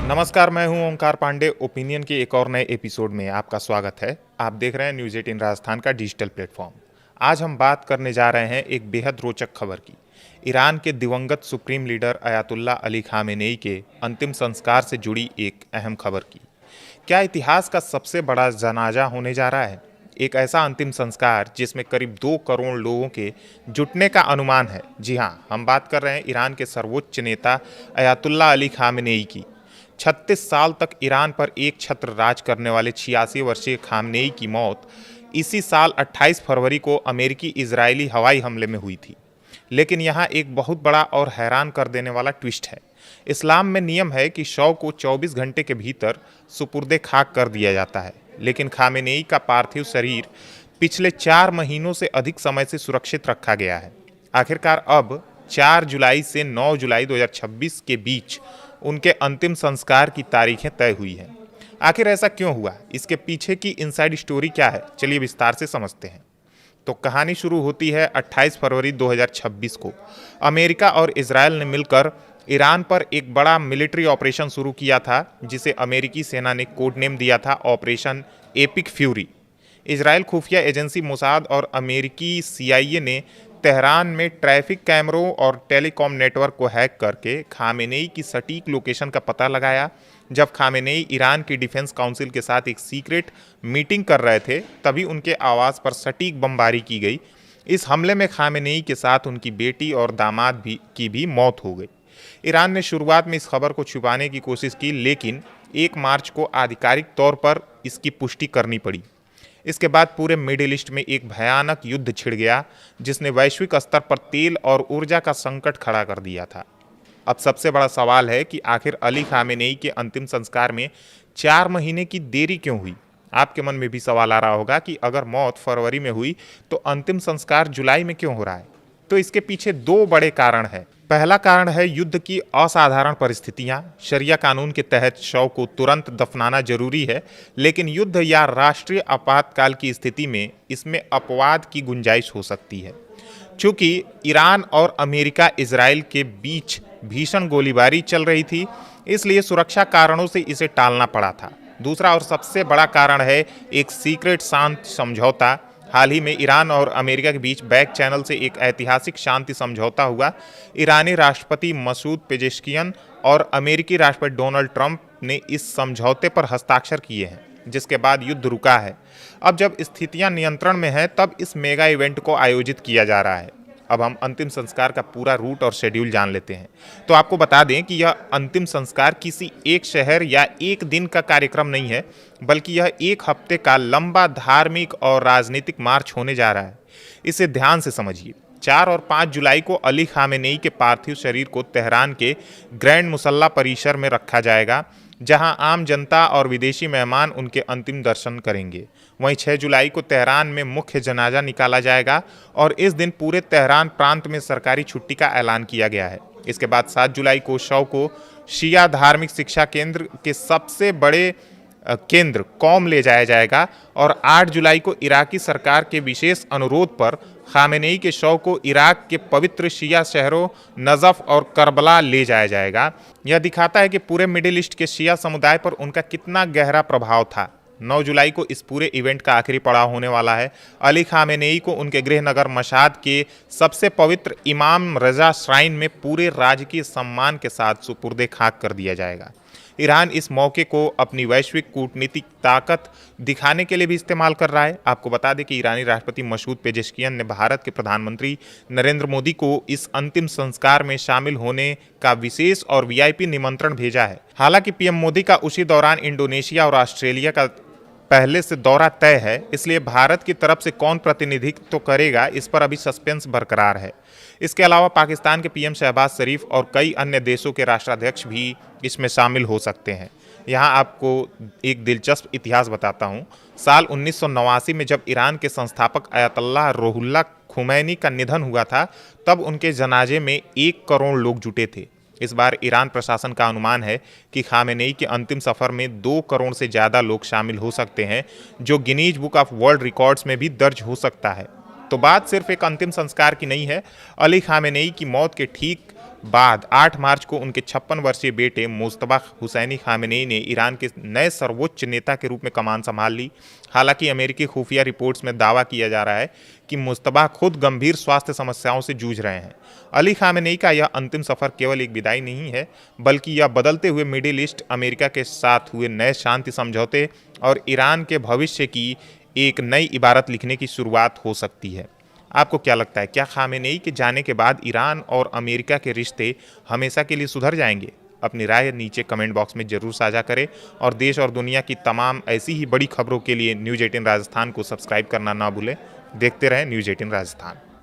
नमस्कार, मैं हूं ओंकार पांडे। ओपिनियन के एक और नए एपिसोड में आपका स्वागत है। आप देख रहे हैं न्यूज़ 18 राजस्थान का डिजिटल प्लेटफॉर्म। आज हम बात करने जा रहे हैं एक बेहद रोचक खबर की। ईरान के दिवंगत supreme leader Ayatollah Ali Khamenei के अंतिम संस्कार से जुड़ी एक अहम खबर की। क्या इतिहास का सबसे बड़ा जनाजा होने जा रहा है? एक ऐसा अंतिम संस्कार जिसमें करीब 2 करोड़ लोगों के जुटने का अनुमान है। जी हाँ, हम बात कर रहे हैं ईरान के सर्वोच्च नेता अयातुल्ला अली खामेनेई की। 36 साल तक ईरान पर एक छत्र राज करने वाले 86 वर्षीय खामनेई की मौत इसी साल 28 फरवरी को अमेरिकी इजरायली हवाई हमले में हुई थी। लेकिन यहाँ एक बहुत बड़ा और हैरान कर देने वाला ट्विस्ट है। इस्लाम में नियम है कि शव को 24 घंटे के भीतर सुपुर्दे खाक कर दिया जाता है, लेकिन खामेनेई का पार्थिव शरीर पिछले 4 महीनों से अधिक समय से सुरक्षित रखा गया है। आखिरकार अब 4 जुलाई से 9 जुलाई 2026 के बीच उनके अंतिम संस्कार की तारीखें तय हुई हैं। आखिर ऐसा क्यों हुआ? इसके पीछे की इनसाइड स्टोरी क्या है? चलिए विस्तार से समझते हैं। तो कहानी शुरू होती है 28 फरवरी 2026 को। अमेरिका और इजरायल ने मिलकर ईरान पर एक बड़ा मिलिट्री ऑपरेशन शुरू किया था, जिसे अमेरिकी सेना ने कोड नेम दिया था ऑपरेशन एपिक फ्यूरी। इजरायल खुफिया एजेंसी मोसाद और अमेरिकी CIA ने तेहरान में ट्रैफिक कैमरों और टेलीकॉम नेटवर्क को हैक करके खामेनेई की सटीक लोकेशन का पता लगाया। जब खामेनेई ईरान की डिफेंस काउंसिल के साथ एक सीक्रेट मीटिंग कर रहे थे, तभी उनके आवाज़ पर सटीक बमबारी की गई। इस हमले में खामेनेई के साथ उनकी बेटी और दामाद की भी मौत हो गई। ईरान ने शुरुआत में इस खबर को छुपाने की कोशिश की, लेकिन 1 मार्च को आधिकारिक तौर पर इसकी पुष्टि करनी पड़ी। इसके बाद पूरे मिडिल ईस्ट में एक भयानक युद्ध छिड़ गया, जिसने वैश्विक स्तर पर तेल और ऊर्जा का संकट खड़ा कर दिया था। अब सबसे बड़ा सवाल है कि आखिर अली खामेनेई के अंतिम संस्कार में 4 महीने की देरी क्यों हुई? आपके मन में भी सवाल आ रहा होगा कि अगर मौत फरवरी में हुई तो अंतिम संस्कार जुलाई में क्यों हो रहा है? तो इसके पीछे 2 बड़े कारण हैं। पहला कारण है युद्ध की असाधारण परिस्थितियां। शरिया कानून के तहत शव को तुरंत दफनाना जरूरी है, लेकिन युद्ध या राष्ट्रीय आपातकाल की स्थिति में इसमें अपवाद की गुंजाइश हो सकती है। चूंकि ईरान और अमेरिका इजराइल के बीच भीषण गोलीबारी चल रही थी, इसलिए सुरक्षा कारणों से इसे टालना पड़ा था। दूसरा और सबसे बड़ा कारण है एक सीक्रेट शांति समझौता। हाल ही में ईरान और अमेरिका के बीच बैक चैनल से एक ऐतिहासिक शांति समझौता हुआ। ईरानी राष्ट्रपति मसूद पेजेश्कियन और अमेरिकी राष्ट्रपति डोनाल्ड ट्रंप ने इस समझौते पर हस्ताक्षर किए हैं, जिसके बाद युद्ध रुका है। अब जब स्थितियां नियंत्रण में हैं, तब इस मेगा इवेंट को आयोजित किया जा रहा है। अब हम अंतिम संस्कार का पूरा रूट और शेड्यूल जान लेते हैं। तो आपको बता दें कि यह अंतिम संस्कार किसी एक शहर या एक दिन का कार्यक्रम नहीं है, बल्कि यह 1 हफ्ते का लंबा धार्मिक और राजनीतिक मार्च होने जा रहा है। इसे ध्यान से समझिए। 4 और 5 जुलाई को अली खामेनेई के पार्थिव शरीर को तेहरान के ग्रैंड मुसल्ला परिसर में रखा जाएगा, जहां आम जनता और विदेशी मेहमान उनके अंतिम दर्शन करेंगे। वहीं 6 जुलाई को तेहरान में मुख्य जनाजा निकाला जाएगा और इस दिन पूरे तेहरान प्रांत में सरकारी छुट्टी का ऐलान किया गया है। इसके बाद 7 जुलाई को शव को शिया धार्मिक शिक्षा केंद्र के सबसे बड़े केंद्र कौम ले जाया जाएगा और 8 जुलाई को इराकी सरकार के विशेष अनुरोध पर खामेनेई के शव को इराक के पवित्र शिया शहरों नजफ और करबला ले जाया जाएगा। यह दिखाता है कि पूरे मिडिल ईस्ट के शिया समुदाय पर उनका कितना गहरा प्रभाव था। 9 जुलाई को इस पूरे इवेंट का आखिरी पड़ाव होने वाला है। अली खामेनेई को उनके गृहनगर मशाद के सबसे पवित्र इमाम रजा श्राइन में पूरे राजकीय सम्मान के साथ सुपुर्दे खाक कर दिया जाएगा। ईरान इस मौके को अपनी वैश्विक कूटनीतिक ताकत दिखाने के लिए भी इस्तेमाल कर रहा है। आपको बता दें कि ईरानी राष्ट्रपति मसूद पेजेश्कियन ने भारत के प्रधानमंत्री नरेंद्र मोदी को इस अंतिम संस्कार में शामिल होने का विशेष और VIP निमंत्रण भेजा है। हालांकि PM मोदी का उसी दौरान इंडोनेशिया और ऑस्ट्रेलिया का पहले से दौरा तय है, इसलिए भारत की तरफ से कौन प्रतिनिधित्व करेगा, इस पर अभी सस्पेंस बरकरार है। इसके अलावा पाकिस्तान के PM शहबाज शरीफ और कई अन्य देशों के राष्ट्राध्यक्ष भी इसमें शामिल हो सकते हैं। यहाँ आपको एक दिलचस्प इतिहास बताता हूँ। साल 1989 में जब ईरान के संस्थापक अयतुल्लाह रूहुल्लाह खुमैनी का निधन हुआ था, तब उनके जनाजे में 1 करोड़ लोग जुटे थे। इस बार ईरान प्रशासन का अनुमान है कि खामेनेई के अंतिम सफर में 2 करोड़ से ज़्यादा लोग शामिल हो सकते हैं, जो Guinness book of world records में भी दर्ज हो सकता है। तो बात सिर्फ एक अंतिम संस्कार की नहीं है। अली खामेनेई की मौत के ठीक बाद 8 मार्च को उनके 56 वर्षीय बेटे मुश्तबा हुसैनी खामेनेई ने ईरान के नए सर्वोच्च नेता के रूप में कमान संभाल ली। हालांकि अमेरिकी खुफिया रिपोर्ट्स में दावा किया जा रहा है कि मुश्तबा खुद गंभीर स्वास्थ्य समस्याओं से जूझ रहे हैं। अली खामेनेई का यह अंतिम सफर केवल एक विदाई नहीं है, बल्कि यह बदलते हुए मिडिल ईस्ट, अमेरिका के साथ हुए नए शांति समझौते और ईरान के भविष्य की एक नई इबारत लिखने की शुरुआत हो सकती है। आपको क्या लगता है, क्या खामेनेई के जाने के बाद ईरान और अमेरिका के रिश्ते हमेशा के लिए सुधर जाएंगे? अपनी राय नीचे कमेंट बॉक्स में जरूर साझा करें और देश और दुनिया की तमाम ऐसी ही बड़ी खबरों के लिए न्यूज़ 18 राजस्थान को सब्सक्राइब करना ना भूलें। देखते रहें न्यूज़ 18 राजस्थान।